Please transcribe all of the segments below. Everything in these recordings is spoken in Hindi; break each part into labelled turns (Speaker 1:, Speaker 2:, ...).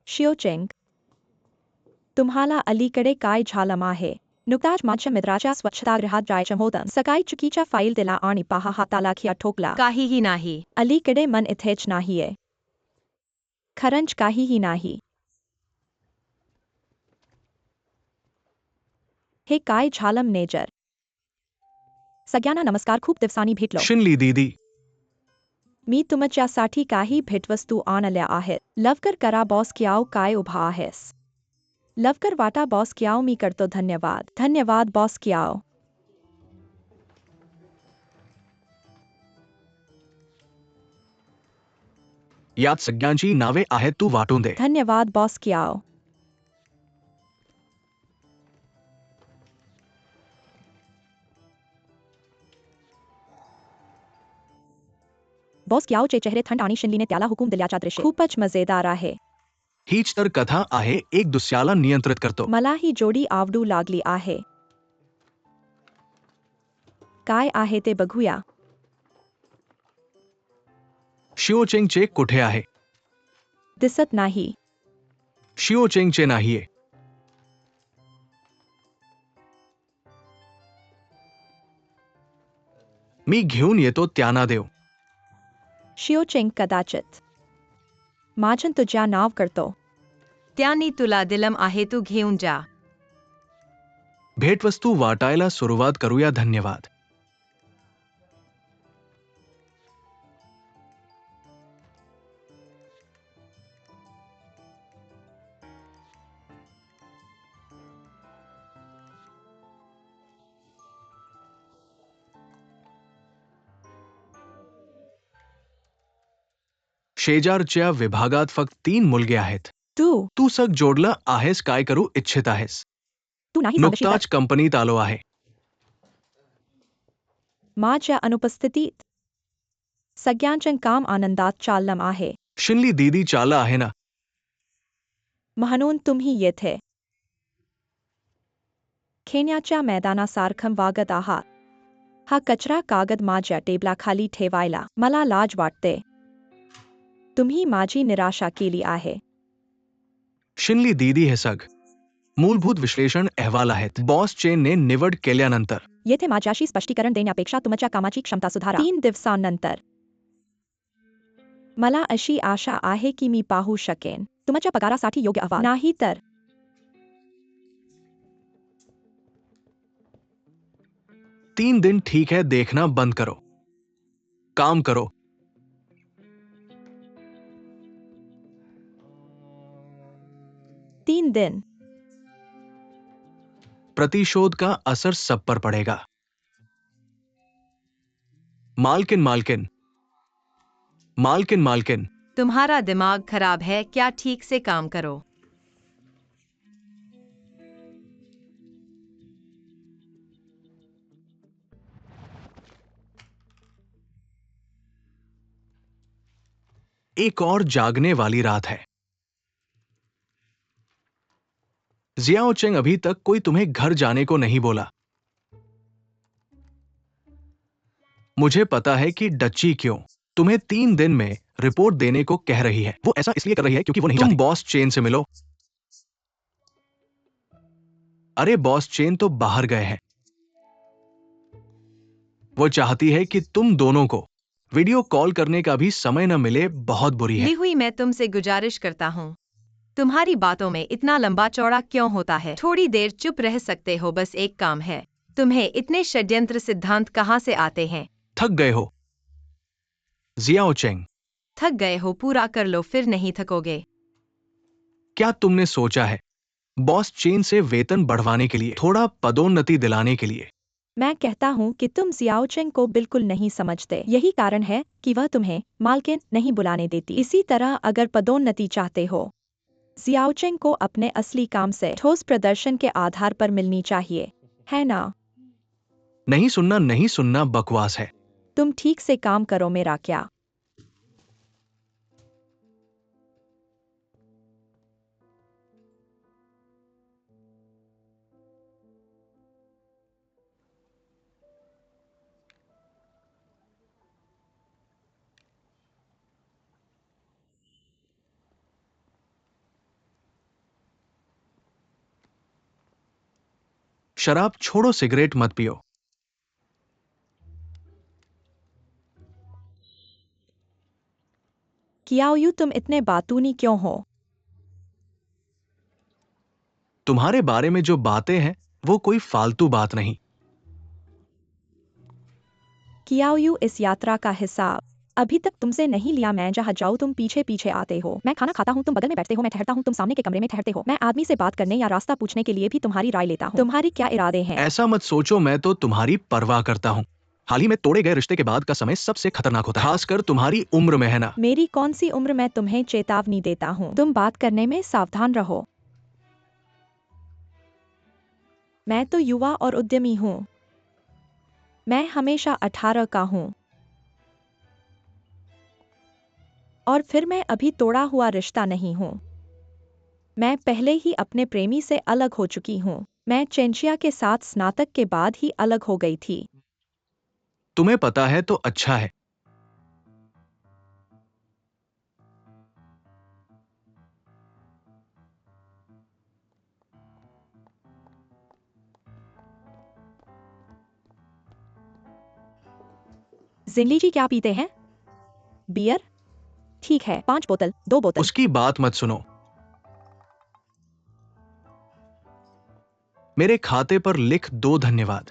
Speaker 1: शिओचेंग, तुम्हाला अलीकडे काय झालं आहे? नुकताच माझ्या मित्राच्या स्वच्छतागृहात जायचं होतं. सकाळी चुकीच्या फाईल दिला आणि पहा हाताला खिळा ठोकला.
Speaker 2: काहीही नाही.
Speaker 1: अलीकडे मन इथेच नाहीये. खरंच काहीही नाही. हे काय झालं मॅनेजर? सगळ्यांना नमस्कार. खूप दिवसांनी भेटलो.
Speaker 3: शिनली दीदी,
Speaker 1: मी तुमच्यासाठी काही भेटवस्तू आणल्या आहेत. लवकर करा बॉस. क्याव काय उभा आहेस? लवकर वाटा बॉस. क्याव मी करतो. धन्यवाद. धन्यवाद बॉस. क्याव.
Speaker 3: यात सगळ्यांची नावे आहेत, तू वाटून दे.
Speaker 1: धन्यवाद बॉस. क्याव. बॉस क्यावचे चेहरे थंड आणि शिनलीने त्याला हुकूम दिल्याचा दृश्य खूपच मजेदार आहे.
Speaker 3: हीच तर कथा आहे, एक दुसऱ्याला नियंत्रित करतो.
Speaker 1: मला ही जोडी आवडू लागली आहे. काय आहे ते बघूया.
Speaker 3: शिओचेंगचे कुठे आहे?
Speaker 1: दिसत नाही.
Speaker 3: शिओचेंगचे नाहीये. मी घेऊन येतो, त्यांना देव.
Speaker 1: शिओचेंग कदाचित. माझं तुझ्या नाव करतो.
Speaker 2: त्यांनी तुला दिलम आहे, तू घेऊन जा.
Speaker 3: भेटवस्तू वाटायला सुरुवात करूया. धन्यवाद. शेजारच्या विभागात फक्त 3 मुलगे आहेत. तू सग जोडलं आहेस. काय करू इच्छित आहेस?
Speaker 1: तू नाही सांगशील तर?
Speaker 3: नुकताच कंपनीत आलो आहे.
Speaker 1: माझ्या अनुपस्थितीत सगळ्यांचं काम आनंदात चाललं आहे.
Speaker 3: शिनली दीदी चाललं आहे ना?
Speaker 1: म्हणून तुम्ही येथे खेळण्याच्या मैदानासारखं वागत आहात. हा कचरा कागद माझ्या टेबलाखाली ठेवायला मला लाज वाटते. तुम्ही माझी निराशा केली आहे.
Speaker 3: शिनली दीदी, हे सग मूलभूत विश्लेषण अहवाल आहेत. बॉस चेनने निवड केल्यानंतर.
Speaker 1: येथे माझ्याशी स्पष्टीकरण देण्यापेक्षा तुमच्या कामाची क्षमता सुधारा. 3 दिवसांनंतर मला अशी आशा आहे की मी पाहू शकेन तुमच्या पगारासाठी योग्य अहवाल. नाही तर
Speaker 3: 3 दिन ठीक है, देखना बंद करो. काम करो.
Speaker 1: तीन दिन.
Speaker 3: प्रतिशोध का असर सब पर पड़ेगा. मालकिन मालकिन मालकिन मालकिन
Speaker 2: तुम्हारा दिमाग खराब है क्या? ठीक से काम करो.
Speaker 3: एक और जागने वाली रात है. जियाओ चेंग, अभी तक कोई तुम्हें घर जाने को नहीं बोला. मुझे पता है कि डच्ची क्यों तुम्हें 3 दिन में रिपोर्ट देने को कह रही है. वो ऐसा इसलिए कर रही है क्योंकि वो नहीं चाहती. तुम बॉस चेन से मिलो. अरे बॉस चेन तो बाहर गए हैं. वो चाहती है कि तुम दोनों को वीडियो कॉल करने का भी समय न मिले. बहुत बुरी है.
Speaker 2: ली हुई, मैं तुमसे गुजारिश करता हूँ, तुम्हारी बातों में इतना लंबा चौड़ा क्यों होता है? थोड़ी देर चुप रह सकते हो? बस एक काम है. तुम्हें इतने षड्यंत्र सिद्धांत कहाँ से आते हैं?
Speaker 3: थक गए हो जियाओ चेंग?
Speaker 2: थक गए हो? पूरा कर लो, फिर नहीं थकोगे.
Speaker 3: क्या तुमने सोचा है बॉस चेन से वेतन बढ़वाने के लिए, थोड़ा पदोन्नति दिलाने के लिए?
Speaker 1: मैं कहता हूँ कि तुम जियाओचेंग को बिल्कुल नहीं समझते. यही कारण है कि वह तुम्हें मालकिन नहीं बुलाने देती. इसी तरह अगर पदोन्नति चाहते हो, जियाओचेंग को अपने असली काम से ठोस प्रदर्शन के आधार पर मिलनी चाहिए, है ना?
Speaker 3: नहीं सुनना, नहीं सुनना, बकवास है.
Speaker 1: तुम ठीक से काम करो. मेरा क्या?
Speaker 3: शराब छोड़ो, सिगरेट मत पियो।
Speaker 1: कियाओयू, तुम इतने बातूनी क्यों हो?
Speaker 3: तुम्हारे बारे में जो बातें हैं वो कोई फालतू बात नहीं।
Speaker 1: कियाओयू, इस यात्रा का हिसाब अभी तक तुमसे नहीं लिया। मैं जहाँ जाऊँ तुम पीछे पीछे आते हो। मैं खाना खाता हूँ, तुम बगल में बैठते हो। मैं ठहरता हूँ, तुम सामने के कमरे में ठहरते हो। मैं आदमी से बात करने या रास्ता पूछने के लिए भी तुम्हारी राय लेता हूँ। तुम्हारी क्या इरादे हैं?
Speaker 3: ऐसा मत सोचो, मैं तो तुम्हारी परवाह करता हूँ। हाल ही में तोड़े गए रिश्ते के बाद का समय सबसे खतरनाक होता है, खासकर तुम्हारी उम्र में, है ना?
Speaker 1: मेरी कौन सी उम्र? मैं तुम्हें चेतावनी देता हूँ, तुम बात करने में सावधान रहो। मैं तो युवा और उद्यमी हूँ। मैं हमेशा 18 का हूँ। और फिर मैं अभी तोड़ा हुआ रिश्ता नहीं हूँ। मैं पहले ही अपने प्रेमी से अलग हो चुकी हूँ। मैं चेंचिया के साथ स्नातक के बाद ही अलग हो गई थी।
Speaker 3: तुम्हें पता है तो अच्छा है।
Speaker 1: जिंगली जी क्या पीते हैं? बियर? ठीक है, 5 बोतल, 2 बोतल।
Speaker 3: उसकी बात मत सुनो। मेरे खाते पर लिख दो, धन्यवाद।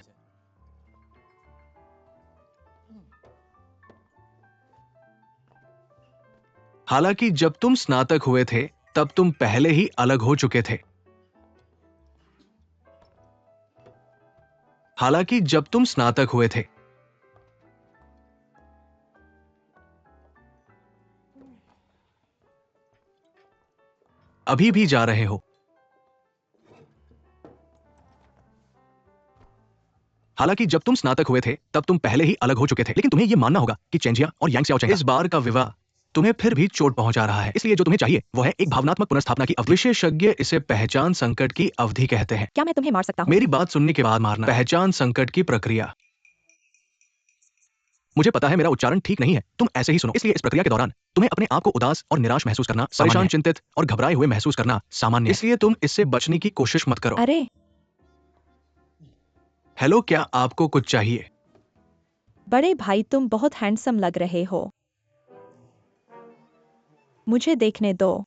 Speaker 3: हालांकि जब तुम स्नातक हुए थे तब तुम पहले ही अलग हो चुके थे। हालांकि जब तुम स्नातक हुए थे। अभी भी जा रहे हो। हालांकि जब तुम स्नातक हुए थे तब तुम पहले ही अलग हो चुके थे, लेकिन तुम्हें यह मानना होगा कि चेंजिया और यांग स्याओचेंग इस बार का विवाह तुम्हें फिर भी चोट पहुंचा रहा है। इसलिए जो तुम्हें चाहिए वो है एक भावनात्मक पुनर्स्थापना की अवधि। विशेषज्ञ इसे पहचान संकट की अवधि कहते हैं।
Speaker 1: क्या मैं तुम्हें मार सकता हूँ?
Speaker 3: मेरी बात सुनने के बाद मारना। पहचान संकट की प्रक्रिया। मुझे पता है मेरा उच्चारण ठीक नहीं है, तुम ऐसे ही सुनो। इसलिए इस प्रक्रिया के दौरान तुम्हें अपने आप को उदास और निराश महसूस करना, परेशान, चिंतित और घबराए हुए महसूस करना सामान्य है। इसलिए तुम इससे बचने की कोशिश मत करो।
Speaker 1: अरे
Speaker 3: हेलो, क्या आपको कुछ चाहिए?
Speaker 1: बड़े भाई, तुम बहुत हैंडसम लग रहे हो। मुझे देखने दो।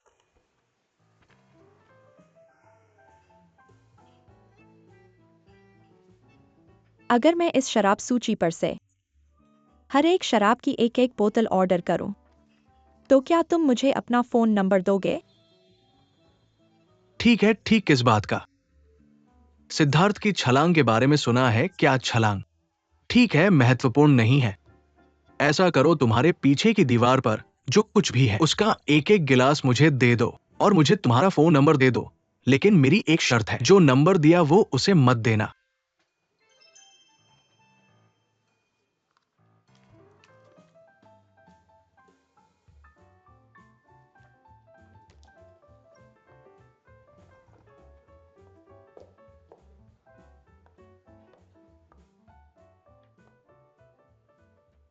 Speaker 1: अगर मैं इस शराब सूची पर से हर एक शराब की एक एक बोतल ऑर्डर करूं, तो क्या तुम मुझे अपना फोन नंबर दोगे?
Speaker 3: ठीक है, ठीक किस बात का? सिद्धार्थ की छलांग के बारे में सुना है क्या? छलांग ठीक है, महत्वपूर्ण नहीं है। ऐसा करो, तुम्हारे पीछे की दीवार पर जो कुछ भी है उसका एक एक गिलास मुझे दे दो और मुझे तुम्हारा फोन नंबर दे दो। लेकिन मेरी एक शर्त है, जो नंबर दिया वो उसे मत देना।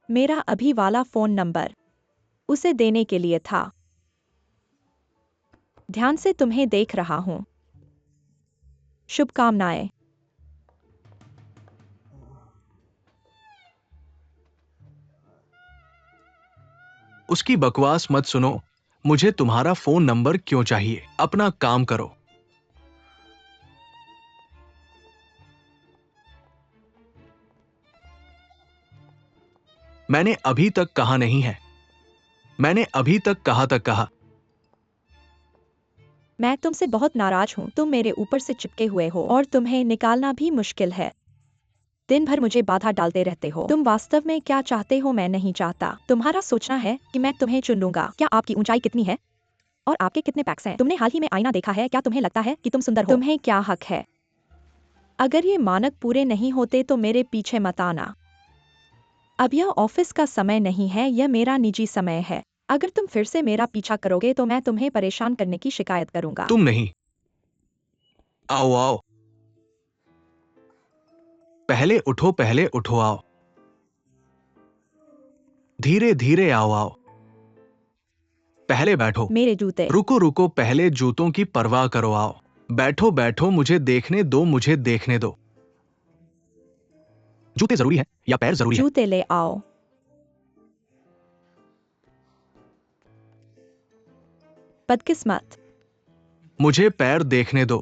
Speaker 1: मेरा अभी वाला फोन नंबर उसे देने के लिए था। ध्यान से तुम्हें देख रहा हूं। शुभकामनाएं।
Speaker 3: उसकी बकवास मत सुनो। मुझे तुम्हारा फोन नंबर क्यों चाहिए? अपना काम करो। मैंने अभी तक कहा नहीं है। मैंने अभी तक कहा।
Speaker 1: मैं तुमसे बहुत नाराज हूं। तुम मेरे ऊपर से चिपके हुए हो और तुम्हें निकालना भी मुश्किल है। दिन भर मुझे बाधा डालते रहते हो। तुम वास्तव में क्या चाहते हो मैं नहीं चाहता। तुम्हारा सोचना है कि मैं तुम्हें चुन लूंगा। क्या आपकी ऊंचाई कितनी है और आपके कितने पैक्स हैं? तुमने हाल ही में आईना देखा है? क्या तुम्हें लगता है कि तुम सुंदर हो? तुम्हें क्या हक है? अगर ये मानक पूरे नहीं होते तो मेरे पीछे मत आना। अब यह ऑफिस का समय नहीं है, यह मेरा निजी समय है। अगर तुम फिर से मेरा पीछा करोगे तो मैं तुम्हें परेशान करने की शिकायत करूंगा।
Speaker 3: तुम नहीं। आओ आओ, पहले उठो, आओ। धीरे धीरे आओ आओ। पहले बैठो।
Speaker 1: मेरे जूते।
Speaker 3: रुको रुको, पहले जूतों की परवाह करो, आओ। बैठो बैठो, मुझे देखने दो, मुझे देखने दो। जूते जरूरी है या पैर जरूरी है?
Speaker 1: जूते ले आओ। बदकिस्मत।
Speaker 3: मुझे पैर देखने दो।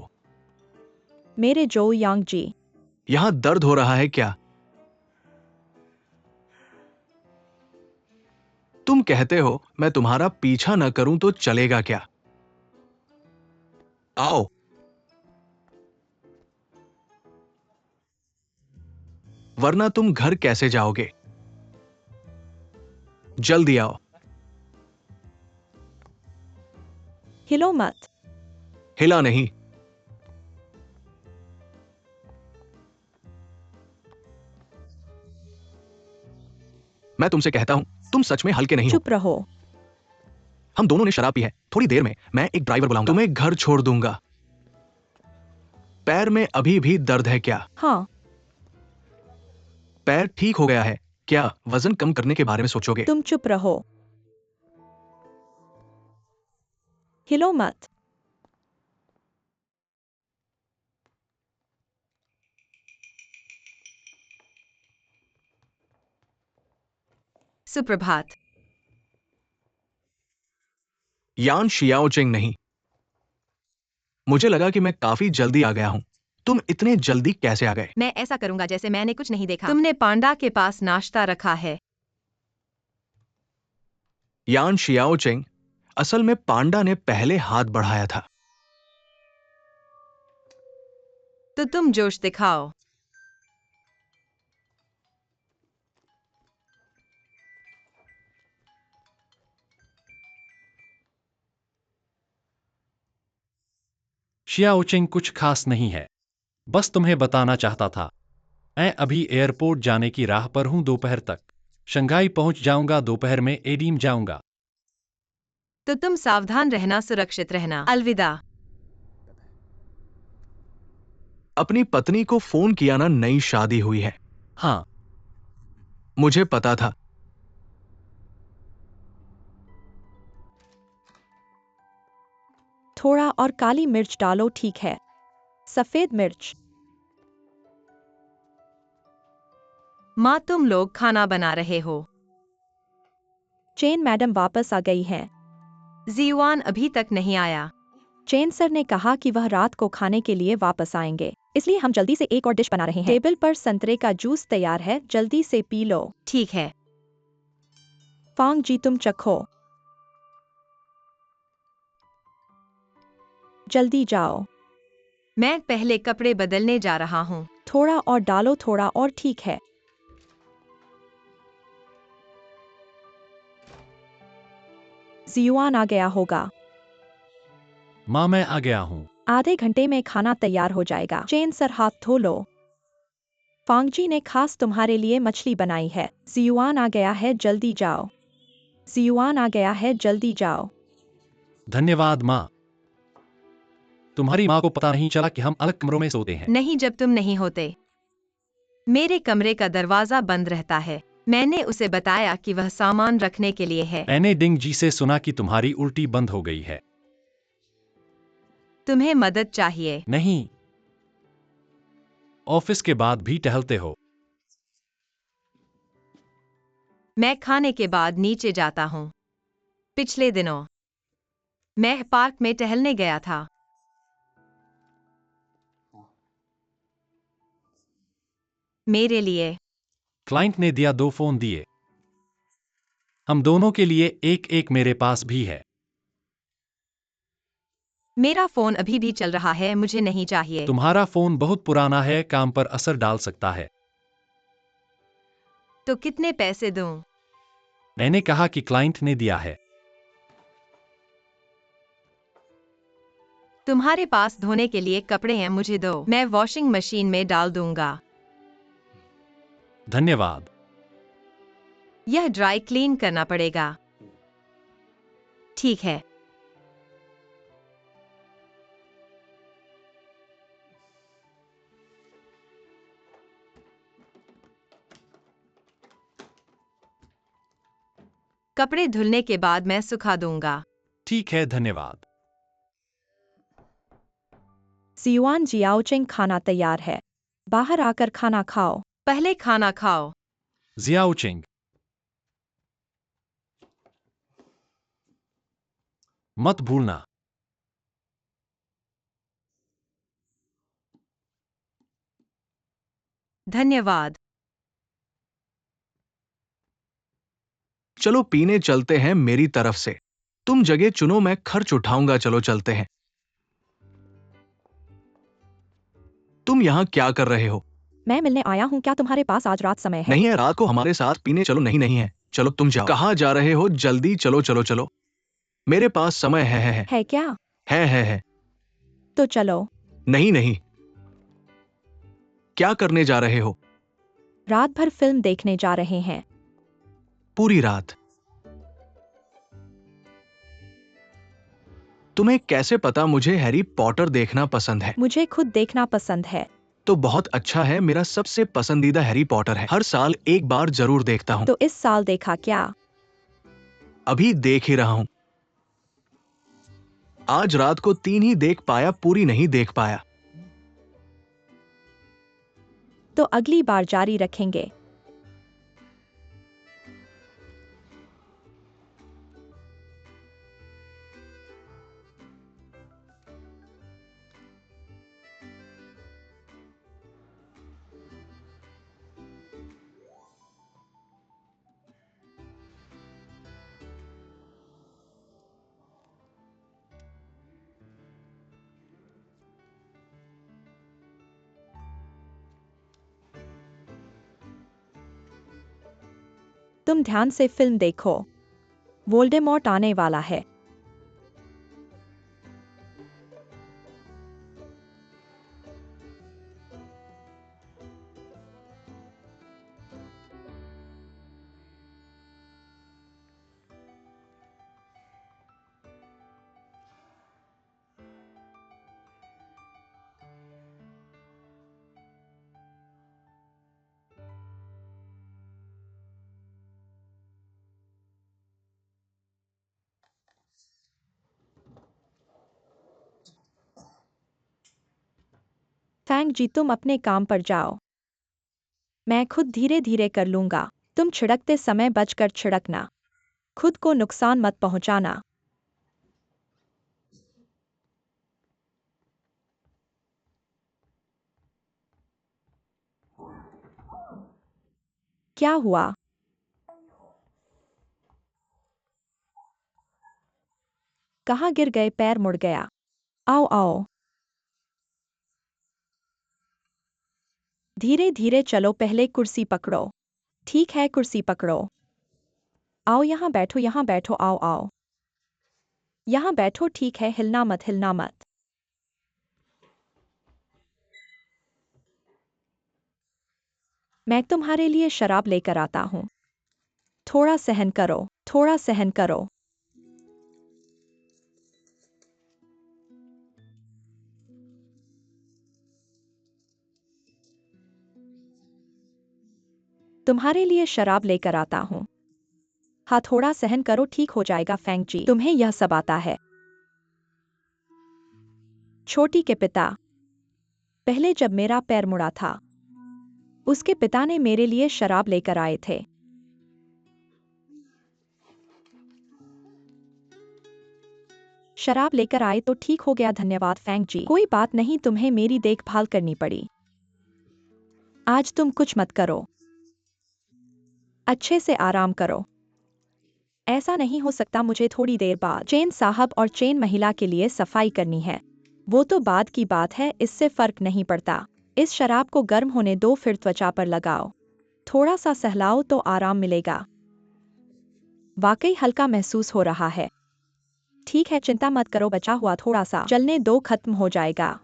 Speaker 1: मेरे जो यांग जी।
Speaker 3: यहां दर्द हो रहा है क्या? तुम कहते हो मैं तुम्हारा पीछा न करूं तो चलेगा क्या? आओ। वरना तुम घर कैसे जाओगे? जल्दी आओ।
Speaker 1: हिलो मत।
Speaker 3: हिला नहीं। मैं तुमसे कहता हूं तुम सच में हल्के नहीं हो।
Speaker 1: चुप रहो।
Speaker 3: हम दोनों ने शराब पी है। थोड़ी देर में मैं एक ड्राइवर बुलाऊंगा। तुम्हें घर छोड़ दूंगा। पैर में अभी भी दर्द है क्या?
Speaker 1: हाँ।
Speaker 3: पैर ठीक हो गया है क्या? वजन कम करने के बारे में सोचोगे?
Speaker 1: तुम चुप रहो। हिलो मत।
Speaker 2: सुप्रभात।
Speaker 3: यान शियाओचेंग नहीं। मुझे लगा कि मैं काफी जल्दी आ गया हूं। तुम इतने जल्दी कैसे आ गए?
Speaker 2: मैं ऐसा करूंगा जैसे मैंने कुछ नहीं देखा। तुमने पांडा के पास नाश्ता रखा है।
Speaker 3: यान शियाओचेंग, असल में पांडा ने पहले हाथ बढ़ाया था।
Speaker 2: तो तुम जोश दिखाओ।
Speaker 4: शियाओचेंग कुछ खास नहीं है, बस तुम्हें बताना चाहता था। मैं अभी एयरपोर्ट जाने की राह पर हूं। दोपहर तक शंघाई पहुंच जाऊंगा। दोपहर में एडीम जाऊंगा।
Speaker 2: तो तुम सावधान रहना, सुरक्षित रहना। अलविदा।
Speaker 3: अपनी पत्नी को फोन किया ना? नई शादी हुई है।
Speaker 4: हाँ,
Speaker 3: मुझे पता था।
Speaker 1: थोड़ा और काली मिर्च डालो। ठीक है। सफेद मिर्च।
Speaker 2: माँ, तुम लोग खाना बना रहे हो।
Speaker 1: चेन मैडम वापस आ गई हैं।
Speaker 2: जीवान अभी तक नहीं आया।
Speaker 1: चेन सर ने कहा कि वह रात को खाने के लिए वापस आएंगे, इसलिए हम जल्दी से एक और डिश बना रहे हैं। टेबल पर संतरे का जूस तैयार है, जल्दी से पी लो।
Speaker 2: ठीक है।
Speaker 1: फांग जी, तुम चखो। जल्दी जाओ।
Speaker 2: मैं पहले कपड़े बदलने जा रहा हूँ।
Speaker 1: थोड़ा और डालो, थोड़ा और। ठीक है। जियुआन आ गया होगा।
Speaker 4: माँ मैं आ गया हूँ।
Speaker 1: आधे घंटे में खाना तैयार हो जाएगा। चेन सर, हाथ धो लो। फांगजी ने खास तुम्हारे लिए मछली बनाई है। जियुआन आ गया है, जल्दी जाओ। जियुआन आ गया है, जल्दी जाओ।
Speaker 4: धन्यवाद माँ। तुम्हारी माँ को पता नहीं चला कि हम अलग कमरों में सोते हैं।
Speaker 2: नहीं, जब तुम नहीं होते। मेरे कमरे का दरवाजा बंद रहता है। मैंने उसे बताया कि वह सामान रखने के लिए है।
Speaker 4: मैंने डिंग जी से सुना कि तुम्हारी उल्टी बंद हो गई है।
Speaker 2: तुम्हें मदद चाहिए?
Speaker 4: नहीं, ऑफिस के बाद भी टहलते हो।
Speaker 2: मैं खाने के बाद नीचे जाता हूँ। पिछले दिनों मैं पार्क में टहलने गया था। मेरे लिए
Speaker 4: क्लाइंट ने दिया 2 फोन दिए। हम दोनों के लिए एक एक मेरे पास भी है।
Speaker 2: मेरा फोन अभी भी चल रहा है, मुझे नहीं चाहिए।
Speaker 4: तुम्हारा फोन बहुत पुराना है, काम पर असर डाल सकता है।
Speaker 2: तो कितने पैसे दूं?
Speaker 4: मैंने कहा कि क्लाइंट ने दिया है।
Speaker 2: तुम्हारे पास धोने के लिए कपड़े हैं, मुझे दो, मैं वॉशिंग मशीन में डाल दूंगा।
Speaker 4: धन्यवाद।
Speaker 2: यह ड्राई क्लीन करना पड़ेगा। ठीक है। कपड़े धुलने के बाद मैं सुखा दूंगा।
Speaker 4: ठीक है, धन्यवाद।
Speaker 1: जियुआन, जियाओचेंग, खाना तैयार है। बाहर आकर खाना खाओ।
Speaker 2: पहले खाना खाओ।
Speaker 4: जियाओचिंग। मत भूलना।
Speaker 2: धन्यवाद।
Speaker 3: चलो पीने चलते हैं मेरी तरफ से। तुम जगह चुनो, मैं खर्च उठाऊंगा। चलो चलते हैं। तुम यहाँ क्या कर रहे हो?
Speaker 1: मैं मिलने आया हूँ। क्या तुम्हारे पास आज रात समय है?
Speaker 3: नहीं है, रात को हमारे साथ पीने चलो। नहीं नहीं है। चलो तुम जाओ। कहाँ जा रहे हो? जल्दी चलो चलो चलो। मेरे पास समय है।
Speaker 1: है क्या?
Speaker 3: है।
Speaker 1: तो चलो।
Speaker 3: नहीं नहीं। क्या करने जा रहे हो?
Speaker 1: रात भर फिल्म देखने जा रहे हैं।
Speaker 3: पूरी रात? तुम्हें कैसे पता मुझे हैरी पॉटर देखना पसंद है?
Speaker 1: मुझे खुद देखना पसंद है।
Speaker 3: तो बहुत अच्छा है। मेरा सबसे पसंदीदा हैरी पॉटर है। हर साल एक बार जरूर देखता हूँ।
Speaker 1: तो इस साल देखा क्या?
Speaker 3: अभी देख ही रहा हूँ। आज रात को 3 ही देख पाया, पूरी नहीं देख पाया।
Speaker 1: तो अगली बार जारी रखेंगे। तुम ध्यान से फिल्म देखो। वोल्डेमॉर्ट आने वाला है। फैंग जी, तुम अपने काम पर जाओ। मैं खुद धीरे धीरे कर लूंगा। तुम छिड़कते समय बचकर छिड़कना। खुद को नुकसान मत पहुंचाना। क्या हुआ? कहाँ गिर गए? पैर मुड़ गया। आओ आओ। धीरे धीरे चलो, पहले कुर्सी पकड़ो। ठीक है, कुर्सी पकड़ो। आओ यहाँ बैठो, यहाँ बैठो। आओ आओ। यहाँ बैठो। ठीक है, हिलना मत, हिलना मत। मैं तुम्हारे लिए शराब लेकर आता हूँ। थोड़ा सहन करो, थोड़ा सहन करो। तुम्हारे लिए शराब लेकर आता हूँ। हाँ, थोड़ा सहन करो, ठीक हो जाएगा। फैंग जी, तुम्हें यह सब आता है? छोटी के पिता। पहले जब मेरा पैर मुड़ा था, उसके पिता ने मेरे लिए शराब लेकर आए थे। शराब लेकर आए तो ठीक हो गया। धन्यवाद फैंग जी। कोई बात नहीं, तुम्हें मेरी देखभाल करनी पड़ी। आज तुम कुछ मत करो। अच्छे से आराम करो। ऐसा नहीं हो सकता। मुझे थोड़ी देर बाद चेन साहब और चेन महिला के लिए सफाई करनी है। वो तो बाद की बात है, इससे फर्क नहीं पड़ता। इस शराब को गर्म होने दो, फिर त्वचा पर लगाओ। थोड़ा सा सहलाओ तो आराम मिलेगा। वाकई हल्का महसूस हो रहा है। ठीक है, चिंता मत करो। बचा हुआ थोड़ा सा जलने दो, खत्म हो जाएगा।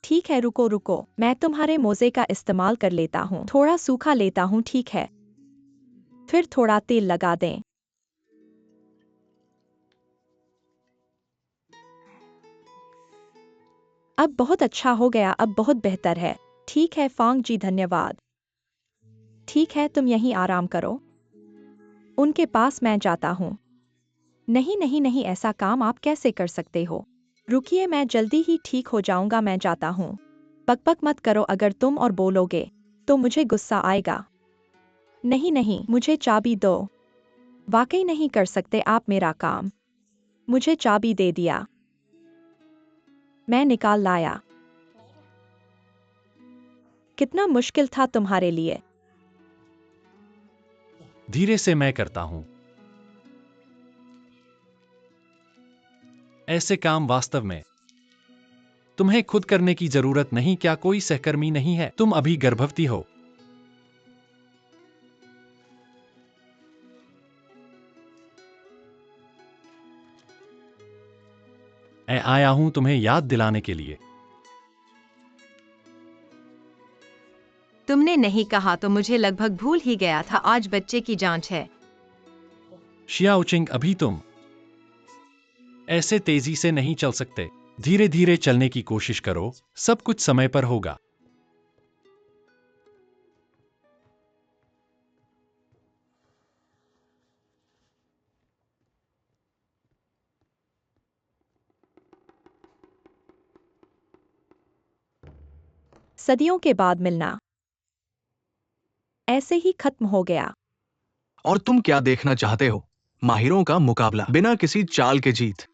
Speaker 1: ठीक है, रुको रुको, मैं तुम्हारे मोजे का इस्तेमाल कर लेता हूँ। थोड़ा सूखा लेता हूँ। ठीक है, फिर थोड़ा तेल लगा दें। अब बहुत अच्छा हो गया, अब बहुत बेहतर है। ठीक है फांग जी, धन्यवाद। ठीक है, तुम यहीं आराम करो। उनके पास मैं जाता हूँ। नहीं नहीं नहीं, ऐसा काम आप कैसे कर सकते हो? रुकिए, मैं जल्दी ही ठीक हो जाऊंगा। मैं जाता हूँ। पकपक मत करो। अगर तुम और बोलोगे तो मुझे गुस्सा आएगा। नहीं नहीं, मुझे चाबी दो। वाकई नहीं कर सकते आप मेरा काम। मुझे चाबी दे दिया। मैं निकाल लाया। कितना मुश्किल था तुम्हारे लिए।
Speaker 4: धीरे से मैं करता हूं। ऐसे काम वास्तव में तुम्हें खुद करने की जरूरत नहीं। क्या कोई सहकर्मी नहीं है? तुम अभी गर्भवती हो। मैं आया हूं तुम्हें याद दिलाने के लिए।
Speaker 2: तुमने नहीं कहा तो मुझे लगभग भूल ही गया था। आज बच्चे की जांच है।
Speaker 4: शियाओचिंग, अभी तुम ऐसे तेजी से नहीं चल सकते। धीरे धीरे चलने की कोशिश करो। सब कुछ समय पर होगा।
Speaker 1: सदियों के बाद मिलना ऐसे ही खत्म हो गया।
Speaker 3: और तुम क्या देखना चाहते हो? माहिरों का मुकाबला, बिना किसी चाल के जीत।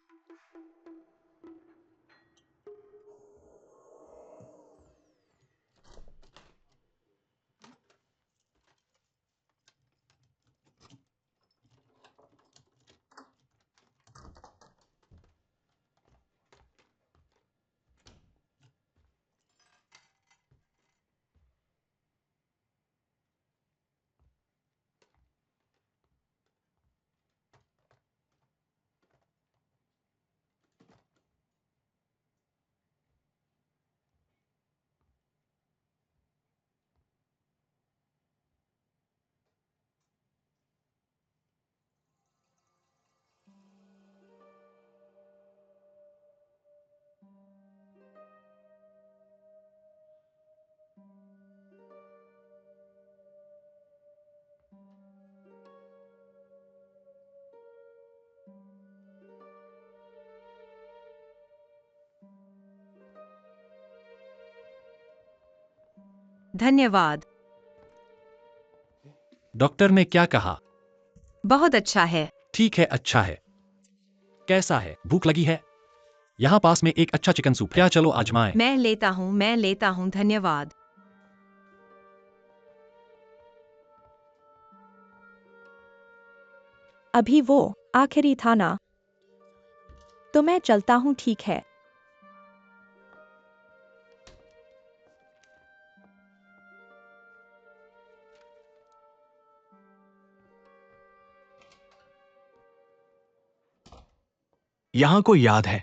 Speaker 2: धन्यवाद।
Speaker 4: डॉक्टर ने क्या कहा?
Speaker 2: बहुत अच्छा है।
Speaker 4: ठीक है, अच्छा है। कैसा है? भूख लगी है? यहाँ पास में एक अच्छा चिकन सूप। क्या चलो आजमाएं?
Speaker 2: मैं लेता हूँ, धन्यवाद।
Speaker 1: अभी वो आखिरी था ना? तो मैं चलता हूँ, ठीक है।
Speaker 3: यहां को याद है।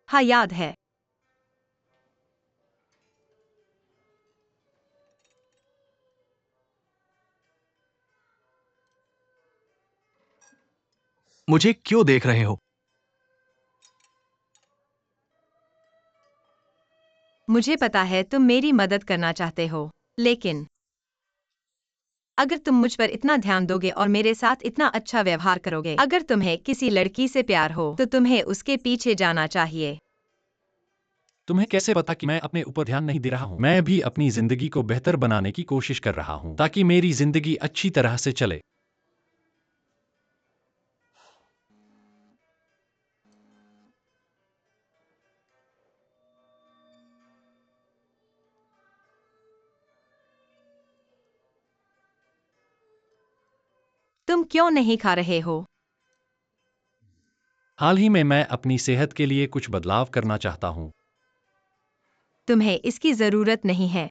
Speaker 2: हाँ, याद है।
Speaker 3: मुझे क्यों देख रहे हो?
Speaker 2: मुझे पता है तुम मेरी मदद करना चाहते हो, लेकिन अगर तुम मुझ पर इतना ध्यान दोगे और मेरे साथ इतना अच्छा व्यवहार करोगे, अगर तुम्हें किसी लड़की से प्यार हो तो तुम्हें उसके पीछे जाना चाहिए।
Speaker 4: तुम्हें कैसे पता कि मैं अपने ऊपर ध्यान नहीं दे रहा हूँ? मैं भी अपनी जिंदगी को बेहतर बनाने की कोशिश कर रहा हूँ ताकि मेरी जिंदगी अच्छी तरह से चले।
Speaker 2: तुम क्यों नहीं खा रहे हो?
Speaker 4: हाल ही में मैं अपनी सेहत के लिए कुछ बदलाव करना चाहता हूँ।
Speaker 2: तुम्हें इसकी जरूरत नहीं है।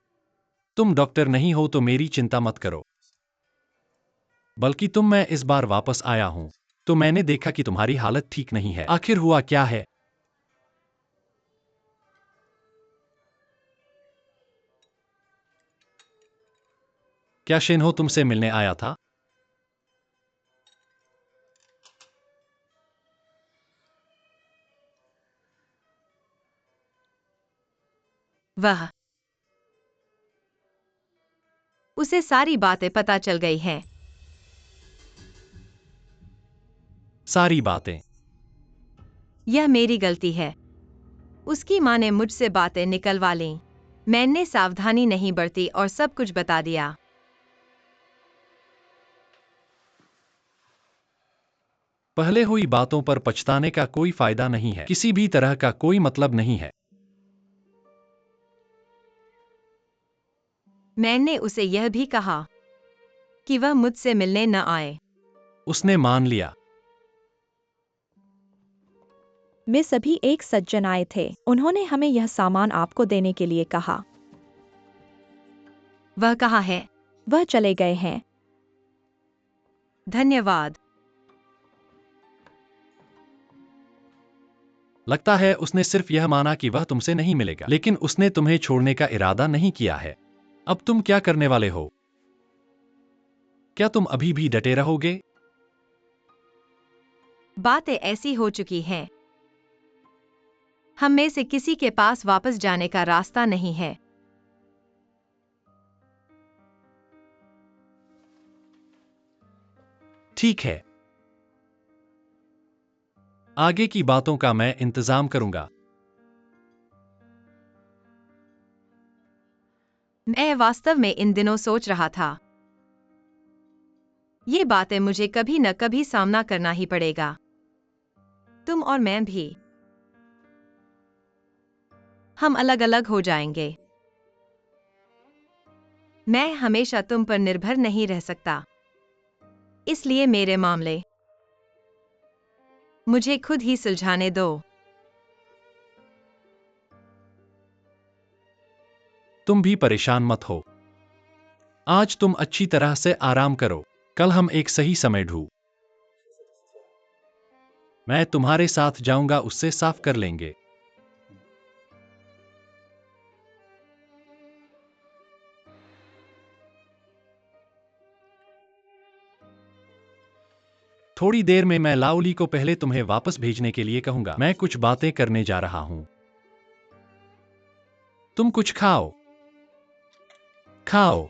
Speaker 4: तुम डॉक्टर नहीं हो तो मेरी चिंता मत करो। बल्कि मैं इस बार वापस आया हूँ तो मैंने देखा कि तुम्हारी हालत ठीक नहीं है। आखिर हुआ क्या है? क्या शेनहो तुमसे मिलने आया था?
Speaker 2: वह उसे सारी बातें पता चल गई हैं।
Speaker 4: सारी बातें?
Speaker 2: यह मेरी गलती है। उसकी माँ ने मुझसे बातें निकलवा लीं। मैंने सावधानी नहीं बरती और सब कुछ बता दिया।
Speaker 4: पहले हुई बातों पर पछताने का कोई फायदा नहीं है, किसी भी तरह का कोई मतलब नहीं है।
Speaker 2: मैंने उसे यह भी कहा कि वह मुझसे मिलने न आए।
Speaker 4: उसने मान लिया।
Speaker 1: वे सभी एक सज्जन आए थे, उन्होंने हमें यह सामान आपको देने के लिए कहा।
Speaker 2: वह कहाँ है?
Speaker 1: वह चले गए हैं।
Speaker 2: धन्यवाद।
Speaker 4: लगता है उसने सिर्फ यह माना कि वह तुमसे नहीं मिलेगा, लेकिन उसने तुम्हें छोड़ने का इरादा नहीं किया है। अब तुम क्या करने वाले हो? क्या तुम अभी भी डटे रहोगे?
Speaker 2: बातें ऐसी हो चुकी हैं। हम में से किसी के पास वापस जाने का रास्ता नहीं है।
Speaker 4: ठीक है, आगे की बातों का मैं इंतजाम करूंगा।
Speaker 2: मैं वास्तव में इन दिनों सोच रहा था, ये बातें मुझे कभी न कभी सामना करना ही पड़ेगा। तुम और मैं भी। हम अलग अलग हो जाएंगे। मैं हमेशा तुम पर निर्भर नहीं रह सकता, इसलिए मेरे मामले मुझे खुद ही सुलझाने दो।
Speaker 4: तुम भी परेशान मत हो। आज तुम अच्छी तरह से आराम करो, कल हम एक सही समय ढूंढ। मैं तुम्हारे साथ जाऊंगा, उससे साफ कर लेंगे। थोड़ी देर में मैं लाओली को पहले तुम्हें वापस भेजने के लिए कहूंगा। मैं कुछ बातें करने जा रहा हूं। तुम कुछ खाओ। खाओ।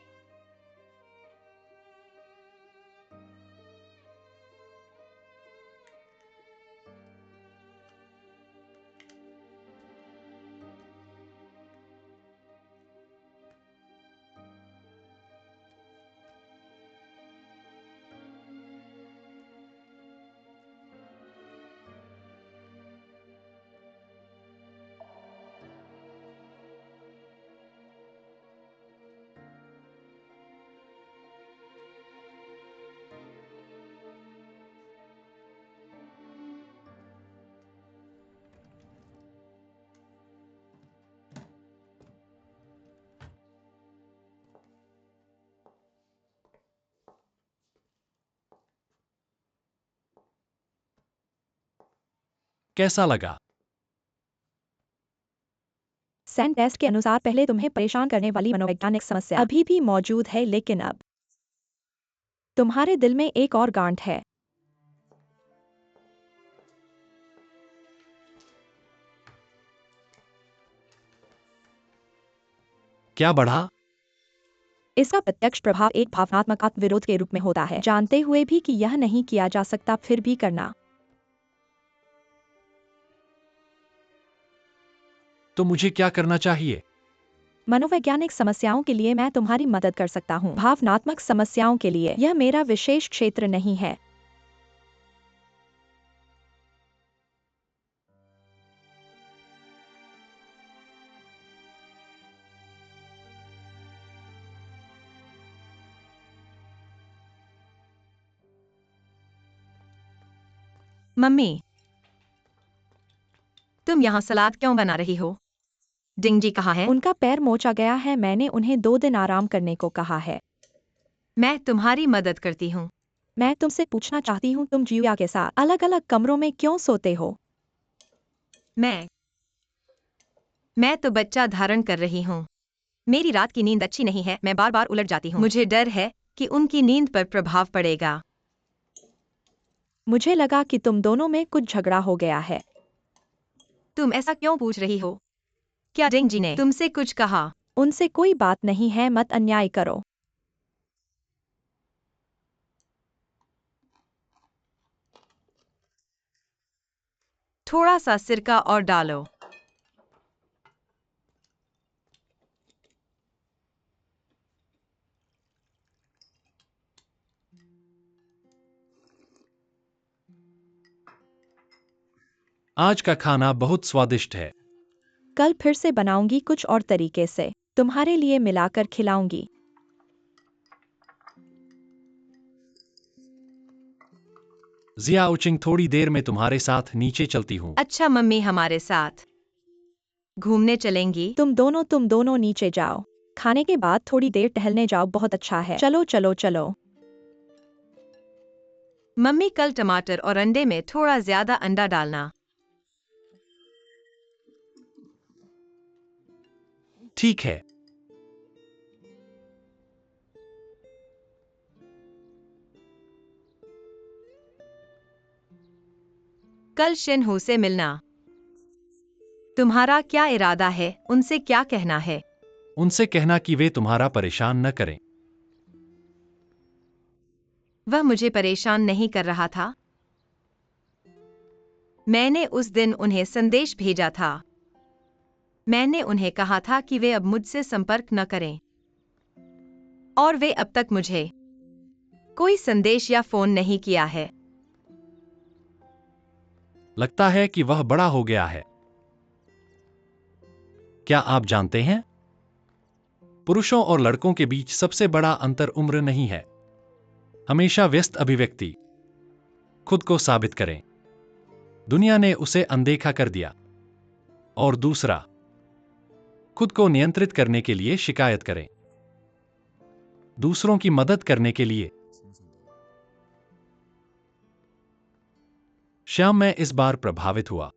Speaker 4: कैसा लगा?
Speaker 1: सैन टेस्ट के अनुसार पहले तुम्हें परेशान करने वाली मनोवैज्ञानिक समस्या अभी भी मौजूद है, लेकिन अब तुम्हारे दिल में एक और गांठ है।
Speaker 4: क्या बढ़ा?
Speaker 1: इसका प्रत्यक्ष प्रभाव एक भावनात्मक आत्मविरोध के रूप में होता है, जानते हुए भी कि यह नहीं किया जा सकता, फिर भी करना।
Speaker 4: तो मुझे क्या करना चाहिए?
Speaker 1: मनोवैज्ञानिक समस्याओं के लिए मैं तुम्हारी मदद कर सकता हूँ, भावनात्मक समस्याओं के लिए यह मेरा विशेष क्षेत्र नहीं है।
Speaker 2: मम्मी, तुम यहाँ सलाद क्यों बना रही हो? डिंग जी कहाँ है?
Speaker 1: उनका पैर मोचा गया है, मैंने उन्हें 2 दिन आराम करने को कहा है।
Speaker 2: मैं तुम्हारी मदद करती हूँ।
Speaker 1: मैं तुमसे पूछना चाहती हूँ, तुम जिया के साथ अलग अलग कमरों में क्यों सोते हो?
Speaker 2: मैं तो बच्चा धारण कर रही हूँ। मेरी रात की नींद अच्छी नहीं है, मैं बार बार उलट जाती हूँ। मुझे डर है कि उनकी नींद पर प्रभाव पड़ेगा।
Speaker 1: मुझे लगा कि तुम दोनों में कुछ झगड़ा हो गया है।
Speaker 2: तुम ऐसा क्यों पूछ रही हो? क्या डिंग जी ने तुमसे कुछ कहा?
Speaker 1: उनसे कोई बात नहीं है, मत अन्याय करो।
Speaker 2: थोड़ा सा सिरका और डालो।
Speaker 4: आज का खाना बहुत स्वादिष्ट है।
Speaker 1: कल फिर से बनाऊंगी कुछ और तरीके से, तुम्हारे लिए मिलाकर खिलाऊंगी।
Speaker 4: जियाओचिंग, थोड़ी देर में तुम्हारे साथ नीचे चलती हूँ।
Speaker 2: अच्छा मम्मी, हमारे साथ घूमने चलेंगी?
Speaker 1: तुम दोनों नीचे जाओ। खाने के बाद थोड़ी देर टहलने जाओ, बहुत अच्छा है। चलो चलो चलो।
Speaker 2: मम्मी, कल टमाटर और अंडे में थोड़ा ज्यादा अंडा डालना।
Speaker 4: ठीक है।
Speaker 2: कल शिनहू से मिलना। तुम्हारा क्या इरादा है? उनसे क्या कहना है?
Speaker 4: उनसे कहना कि वे तुम्हारा परेशान न करें।
Speaker 2: वह मुझे परेशान नहीं कर रहा था। मैंने उस दिन उन्हें संदेश भेजा था। मैंने उन्हें कहा था कि वे अब मुझसे संपर्क न करें। और वे अब तक मुझे कोई संदेश या फोन नहीं किया है।
Speaker 4: लगता है कि वह बड़ा हो गया है। क्या आप जानते हैं? पुरुषों और लड़कों के बीच सबसे बड़ा अंतर उम्र नहीं है। हमेशा व्यस्त अभिव्यक्ति। खुद को साबित करें। दुनिया ने उसे अनदेखा कर दिया। और दूसरा, खुद को नियंत्रित करने के लिए शिकायत करें। दूसरों की मदद करने के लिए। श्याम, मैं इस बार प्रभावित हुआ।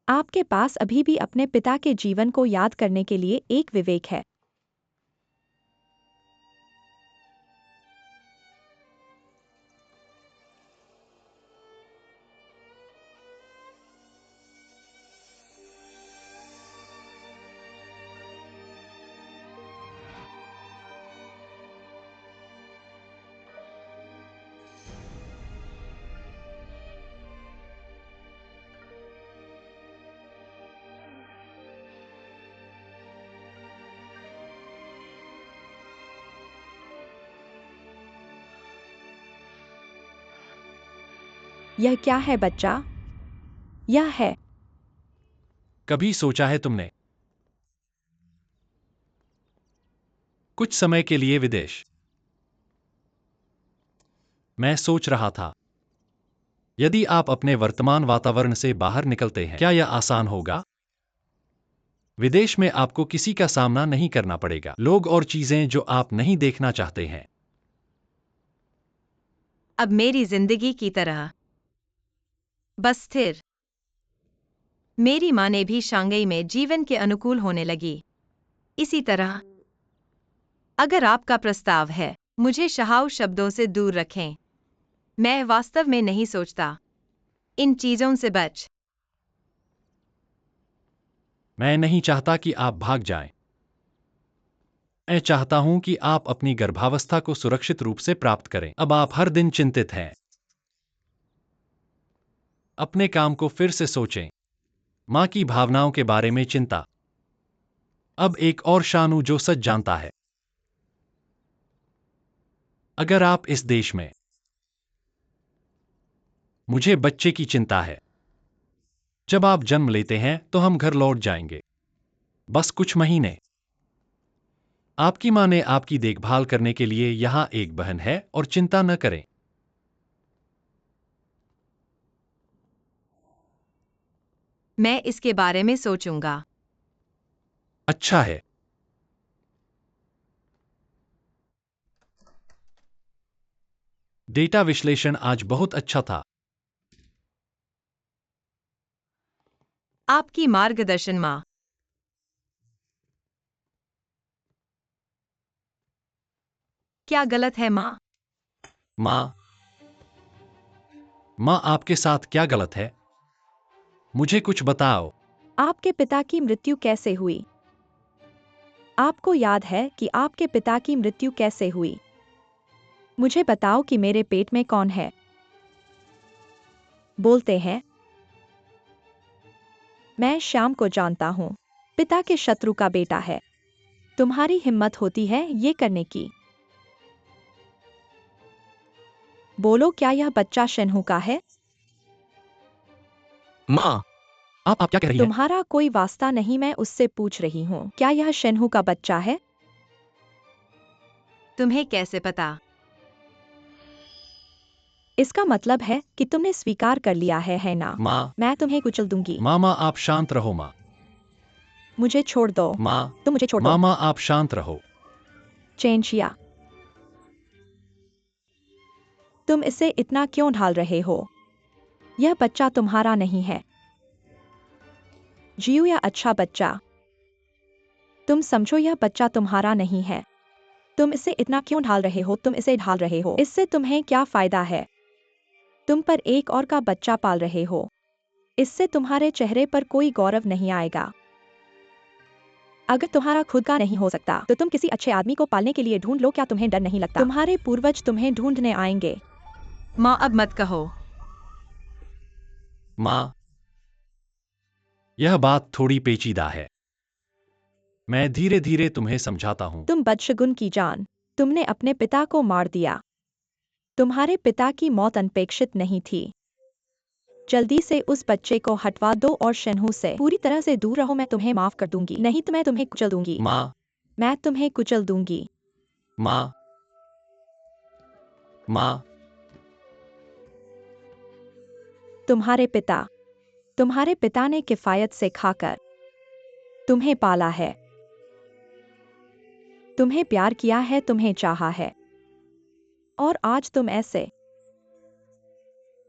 Speaker 1: आपके पास अभी भी अपने पिता के जीवन को याद करने के लिए एक विवेक है। यह क्या है बच्चा? यह है।
Speaker 4: कभी सोचा है तुमने? कुछ समय के लिए विदेश। मैं सोच रहा था, यदि आप अपने वर्तमान वातावरण से बाहर निकलते हैं, क्या यह आसान होगा? विदेश में आपको किसी का सामना नहीं करना पड़ेगा। लोग और चीजें जो आप नहीं देखना चाहते हैं।
Speaker 2: अब मेरी जिंदगी की तरह बस स्थिर। मेरी माँ ने भी शांघाई में जीवन के अनुकूल होने लगी। इसी तरह, अगर आपका प्रस्ताव है, मुझे शहाऊ शब्दों से दूर रखें। मैं वास्तव में नहीं सोचता। इन चीजों से बच।
Speaker 4: मैं नहीं चाहता कि आप भाग जाएं। मैं चाहता हूं कि आप अपनी गर्भावस्था को सुरक्षित रूप से प्राप्त करें। अब आप हर दिन चिंतित हैं। अपने काम को फिर से सोचें। मां की भावनाओं के बारे में चिंता। अब एक और शानू जो सच जानता है। अगर आप इस देश में, मुझे बच्चे की चिंता है। जब आप जन्म लेते हैं तो हम घर लौट जाएंगे। बस कुछ महीने। आपकी मां ने आपकी देखभाल करने के लिए यहां एक बहन है और चिंता न करें।
Speaker 2: मैं इसके बारे में सोचूंगा।
Speaker 4: अच्छा है। डेटा विश्लेषण आज बहुत अच्छा था।
Speaker 2: आपकी मार्गदर्शन माँ। क्या गलत है माँ?
Speaker 4: माँ। माँ, आपके साथ क्या गलत है? मुझे कुछ बताओ।
Speaker 1: आपके पिता की मृत्यु कैसे हुई? आपको याद है कि आपके पिता की मृत्यु कैसे हुई? मुझे बताओ कि मेरे पेट में कौन है? बोलते हैं, मैं श्याम को जानता हूँ। पिता के शत्रु का बेटा है। तुम्हारी हिम्मत होती है ये करने की? बोलो, क्या यह बच्चा शेन्हू का है?
Speaker 3: माँ,
Speaker 4: आप क्या कह रही हैं?
Speaker 1: तुम्हारा कोई वास्ता नहीं, मैं उससे पूछ रही हूँ, क्या यह शेन्हू का बच्चा है?
Speaker 2: तुम्हें कैसे पता?
Speaker 1: इसका मतलब है कि तुमने स्वीकार कर लिया है ना?
Speaker 4: माँ।
Speaker 1: मैं तुम्हें कुचल दूंगी।
Speaker 4: मामा, आप शांत रहो माँ।
Speaker 1: मुझे छोड़ दो।
Speaker 4: माँ।
Speaker 1: तुम मुझे छोड़ दो।
Speaker 4: मामा, आप शांत रहो।
Speaker 1: चेंचिया, तुम इसे इतना क्यों ढाल रहे हो? यह बच्चा तुम्हारा नहीं है। जियो या अच्छा बच्चा, तुम समझो यह बच्चा तुम्हारा नहीं है। तुम इसे इतना क्यों ढाल रहे हो? तुम इसे ढाल रहे हो, इससे तुम्हें क्या फायदा है? तुम पर एक और का बच्चा पाल रहे हो, इससे तुम्हारे चेहरे पर कोई गौरव नहीं आएगा। अगर तुम्हारा खुद का नहीं हो सकता तो तुम किसी अच्छे आदमी को पालने के लिए ढूंढ लो। क्या तुम्हें डर नहीं लगता? तुम्हारे पूर्वज तुम्हें ढूंढने आएंगे।
Speaker 2: माँ, अब मत कहो।
Speaker 4: माँ, यह बात थोड़ी पेचीदा है। मैं धीरे धीरे तुम्हें समझाता हूँ।
Speaker 1: तुम बदशगुन की जान, तुमने अपने पिता को मार दिया। तुम्हारे पिता की मौत अनपेक्षित नहीं थी। जल्दी से उस बच्चे को हटवा दो और शेन्हू से पूरी तरह से दूर रहो। मैं तुम्हें माफ कर दूंगी, नहीं तो मैं तुम्हें कुचल दूंगी।
Speaker 4: माँ।
Speaker 1: मैं तुम्हें कुचल दूंगी।
Speaker 4: माँ। माँ।
Speaker 1: तुम्हारे पिता ने किफायत से खाकर तुम्हें पाला है, तुम्हें प्यार किया है, तुम्हें चाहा है, और आज तुम ऐसे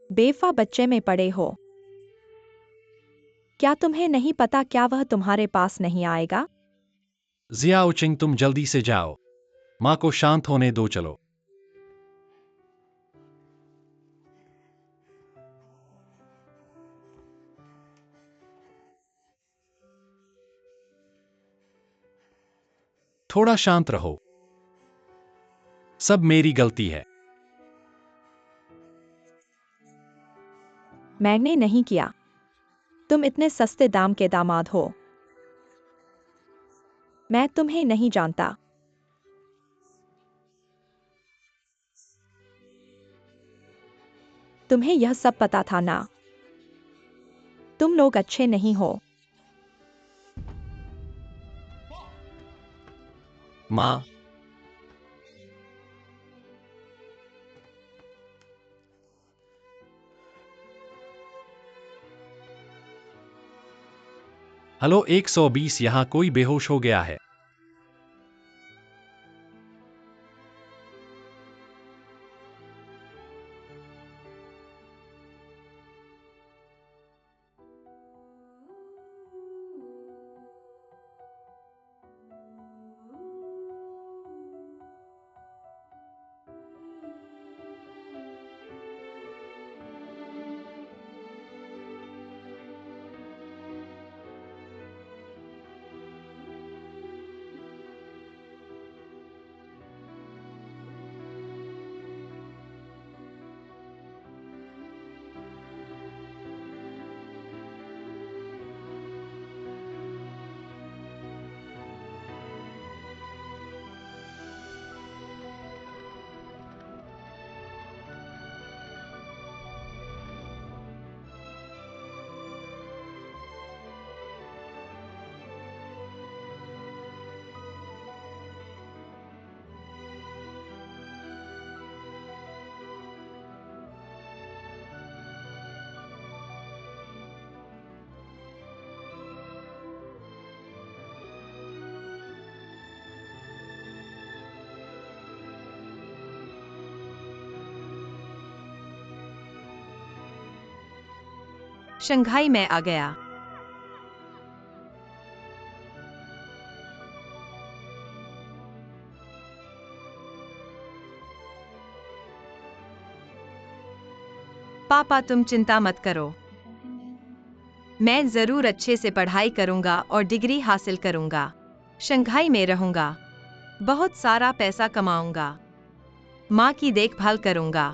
Speaker 1: बेवफा बच्चे में पड़े हो। क्या तुम्हें नहीं पता? क्या वह तुम्हारे पास नहीं आएगा?
Speaker 4: जियाओ चिंग, तुम जल्दी से जाओ। माँ को शांत होने दो, चलो। थोड़ा शांत रहो। सब मेरी गलती है।
Speaker 1: मैंने नहीं किया। तुम इतने सस्ते दाम के दामाद हो। मैं तुम्हें नहीं जानता। तुम्हें यह सब पता था ना? तुम लोग अच्छे नहीं हो।
Speaker 4: माँ। हेलो, 120, यहाँ कोई बेहोश हो गया है।
Speaker 2: शंघाई में आ गया। पापा तुम चिंता मत करो, मैं जरूर अच्छे से पढ़ाई करूंगा और डिग्री हासिल करूंगा। शंघाई में रहूंगा, बहुत सारा पैसा कमाऊंगा, माँ की देखभाल करूंगा।